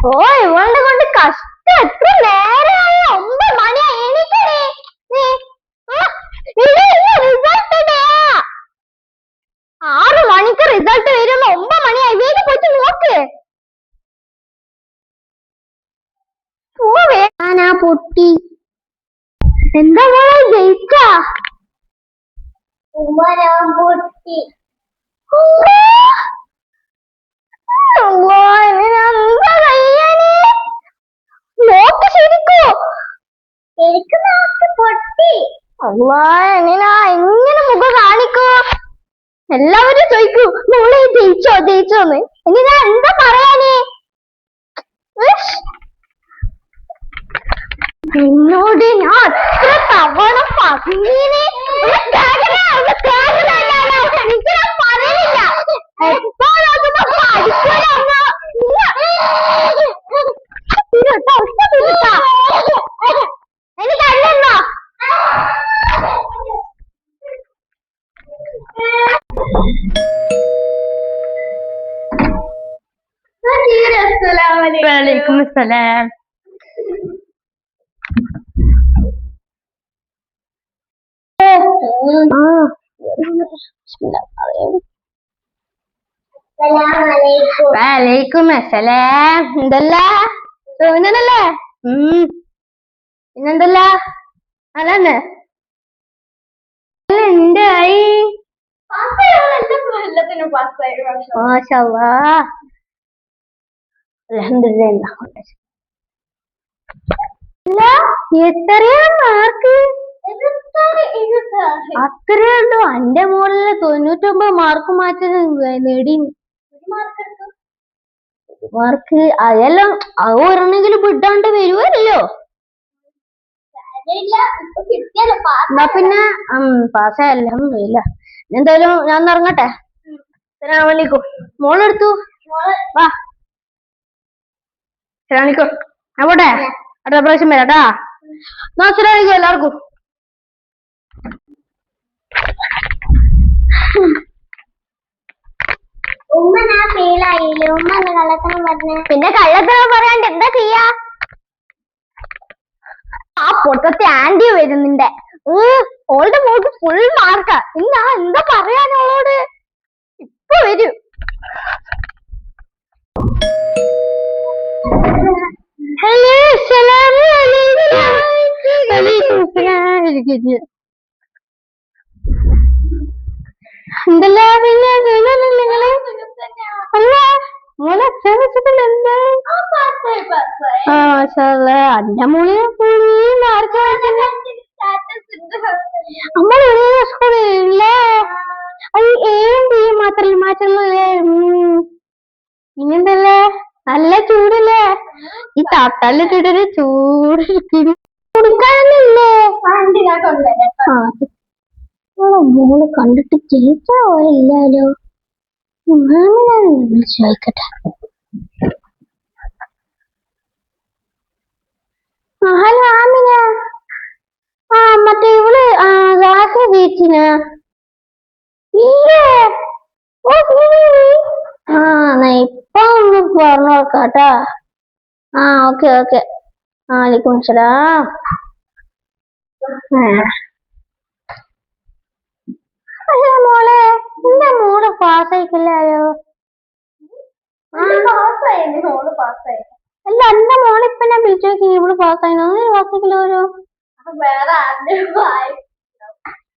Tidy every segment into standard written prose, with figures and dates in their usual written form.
ഓ ഇവളുടെ കൊണ്ട് കഷ്ടം. എത്ര നേരമായി? 9 മണിയായി. എണീക്കടി നീ. റിസൾട്ട് 6 മണിക്ക് റിസൾട്ട് വരും. 9 മണിയായി. വേഗം പോയിട്ട് നോക്ക്. ഞാനാ പൊട്ടി. എന്താ മോളെ ജയിച്ചാ? പൊട്ടി. നോക്ക് ശരിക്കോ? പൊട്ടി. എങ്ങനെ മുഖം കാണിക്കോ? എല്ലാവരും ചോദിക്കൂ മോളെ ജയിച്ചോ ജയിച്ചോന്ന്. ഇനി ഞാൻ എന്താ പറയാനേ? എന്നോട് ഞാൻ അത്ര തവണ പറഞ്ഞില്ലേ? എനിക്ക് ഞാൻ പറയില്ല. എനിക്കല്ലോ വലൈക്കും അസ്സലാം. വലൈക്കും അസ്സലാം. എന്തല്ല സോനല്ലേ? പിന്നെന്തല്ല അല്ലേ? എന്റെ ആയി മാഷാഅല്ലാഹ് അൽഹംദുലില്ലാ. എത്രയാ മാർക്ക്? അത്രേ ഉള്ളൂ. എന്റെ മോളില് 99 മാർക്ക് മാറ്റി നേടി. മാർക്ക് അതെല്ലാം ഒരെണ്ണെങ്കിലും വിടാണ്ട് വരുമല്ലോ. എന്നാ പിന്നെ പാസ്സായല്ലോ. അൽഹംദുലില്ലാ. എന്തായാലും ഞാൻ ഇറങ്ങട്ടെ. അസ്സലാമു അലൈക്കും. മോളെടുത്തു വാ. അസ്സലാമു അലൈക്കും. ഞാൻ പോട്ടെ. അടുത്ത പ്രാവശ്യം വരാട്ടാ. അസ്സലാമു അലൈക്കും എല്ലാവർക്കും. പിന്നെ കള്ളത്തരം പറയാണ്ട് എന്താ ചെയ്യാ? ആ പൊട്ടത്തെ ആന്റി വരുന്നുണ്ട്. ഓളുടെ മോൾക്ക് ഫുൾ മാർക്കാ. ഇന്ന് എന്താ പറയാനോളോട്? ഇപ്പൊ വരൂ. ഹലോ അസ്സലാമു അലൈക്കും. എന്തല്ല പിന്നെ നിങ്ങള് അല്ല മോളെ എക്സാം വെച്ചിട്ടില്ല? എന്താ അന്റെ മോള് മാർക്ക് നമ്മൾ ഒരേ സ്കൂളില്ലേ? അത് ഏം ബിയും മാത്രമല്ല മാറ്റുള്ളൂ. ഇനിയെന്തല്ലേ നല്ല ചൂടല്ലേ? ഈ തട്ടല്ലിട്ടിട്ടൊരു ചൂട് കുടിക്കാനൊന്നുമില്ലേ? മോള് കണ്ടിട്ട് ജയിച്ച പോലെ ഇല്ലാലോ. മാമിനാണ് വിളിച്ചു ചോദിക്കട്ടെ. ഹലോ ആമിന. മറ്റേ ഇവള് ക്ലാസ് ജയിച്ചിനാ? ഇല്ലേ? ഇപ്പൊ ഒന്ന് പറഞ്ഞു നോക്കാട്ടാ. Okay okay. വലൈക്കും അസ്സലാം. മോളെ എന്റെ മോള് പാസ്സായിക്കില്ലാലോ. അല്ല എന്റെ മോളിപ്പൊ ഞാൻ വിളിച്ചു നോക്കി ഇവള് പാസ്സായിനോ? പാസ്സാക്കില്ലോ.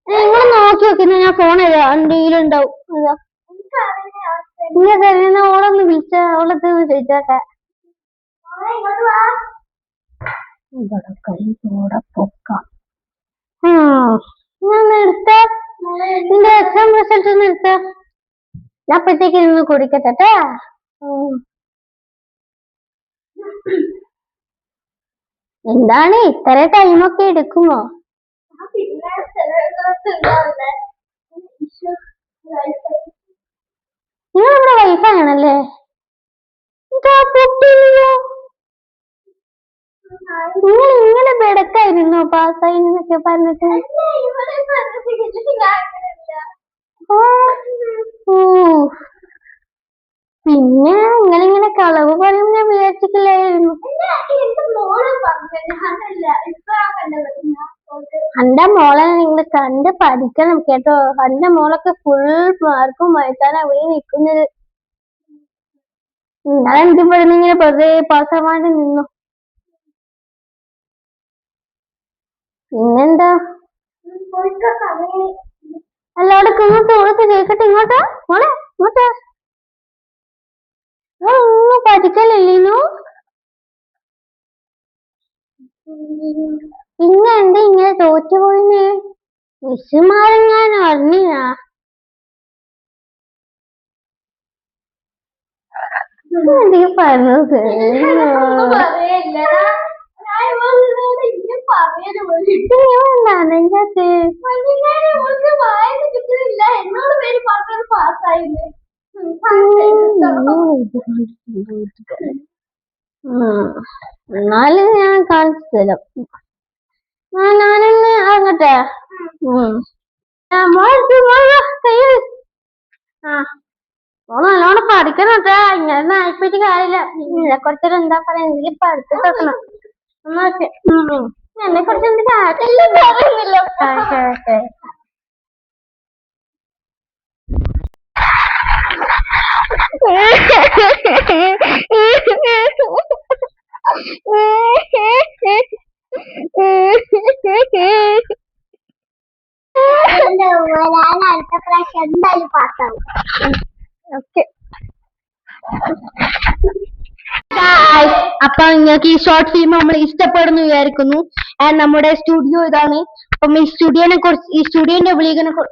നിങ്ങൾ നോക്കി നോക്കി. ഞാൻ ഫോൺ തരാം. എന്തെങ്കിലുണ്ടാവും. ഇങ്ങനെ ഓളൊന്ന് വിളിച്ച ഓളത് ചോദിച്ചോട്ടെ. പൊക്കം എടുത്ത നിന്റെ എക്സാം റിസൾട്ട് ഒന്ന് എടുത്ത. ഞാൻ അപ്പഴത്തേക്ക് നിന്ന് കുടിക്കട്ടെ. എന്താണ് ഇത്ര ടൈമൊക്കെ എടുക്കുമോ? നിങ്ങളിവിടെ വൈഫൈ ആണല്ലേ? നിങ്ങൾ ഇങ്ങനെ ബെടക്കായിരുന്നോ പാസ്സായി എന്നൊക്കെ പറഞ്ഞിട്ട്? പിന്നെ നിങ്ങളിങ്ങനെ കളവ് പറയും ഞാൻ വിചാരിച്ചിട്ടില്ലായിരുന്നു. എന്റെ മോളെ നിങ്ങൾ കണ്ട് പഠിക്കണം കേട്ടോ. എന്റെ മോളൊക്കെ ഫുൾ മാർക്കും വായിച്ചാണ് അവിടെ നിൽക്കുന്നത്. നിങ്ങളെന്തും പറഞ്ഞിങ്ങനെ വെറുതെ പാസ്സാവാണ്ട് നിന്നു. പിന്നെന്താ എല്ലാവർക്കും ഇങ്ങോട്ട് കേൾക്കട്ടെ. ഇങ്ങോട്ടാ മോളെ ഇങ്ങോട്ടാ. ഒന്നും പഠിക്കലില്ലേനു. പിന്നെ എന്താ ഇങ്ങനെ തോറ്റുപോയിനെ? മിസ്സുമാരെങ്ങാനും അറിഞ്ഞാ? നീ പറഞ്ഞത് എന്നാലും ഞാൻ കാണിച്ചു തരാം. ഞാനൊന്ന് അങ്ങട്ടെ നല്ലോണം പഠിക്കണം കേട്ടാ. ഇങ്ങനെ ആയിപ്പോയിട്ട് കാര്യമില്ല. കുറച്ചൊരു എന്താ പറയാ എന്തെങ്കിലും പഠിച്ചിട്ട് വെക്കണം. എന്നെ കുറിച്ച് എന്ത് കാര്യമില്ല. അടുത്ത പ്രാവശ്യം എന്തായാലും പാസ്സാവും. ഓക്കെ. അപ്പൊ നിങ്ങൾക്ക് ഈ ഷോർട്ട് ഫിലിം നമ്മൾ ഇഷ്ടപ്പെടുന്നു വിചാരിക്കുന്നു. നമ്മുടെ സ്റ്റുഡിയോ ഇതാണ്. അപ്പം ഈ സ്റ്റുഡിയോന്റെ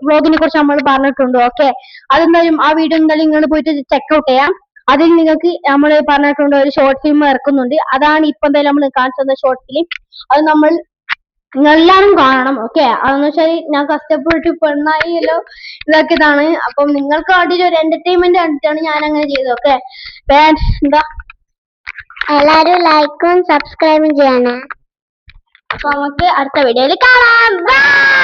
വ്ളോഗിനെ കുറിച്ച് നമ്മൾ പറഞ്ഞിട്ടുണ്ട്. ഓക്കെ, അതെന്തായാലും ആ വീഡിയോ എന്തായാലും നിങ്ങൾ പോയിട്ട് ചെക്കൗട്ട് ചെയ്യാം. അതിൽ നിങ്ങൾക്ക് നമ്മൾ പറഞ്ഞിട്ടുണ്ട് ഒരു ഷോർട്ട് ഫിലിം ഇറക്കുന്നുണ്ട്. അതാണ് ഇപ്പൊ എന്തായാലും നമ്മൾ കാണിച്ചു തന്ന ഷോർട്ട് ഫിലിം. അത് നമ്മൾ എല്ലാവരും കാണണം. ഓക്കെ, അതെന്ന് വെച്ചാൽ ഞാൻ കഷ്ടപ്പെട്ട് പെണ്ണായില്ലോ ഇതാക്കിയതാണ്. അപ്പം നിങ്ങൾക്ക് വേണ്ടിയിട്ട് ഒരു എന്റർടൈൻമെന്റ് കണ്ടിട്ടാണ് ഞാൻ അങ്ങനെ ചെയ്തത്. ഓക്കെ, എന്താ എല്ലാരും ലൈക്കും സബ്സ്ക്രൈബും ചെയ്യണേ. അപ്പൊ നമുക്ക് അടുത്ത വീഡിയോയിൽ കാണാം. ബൈ.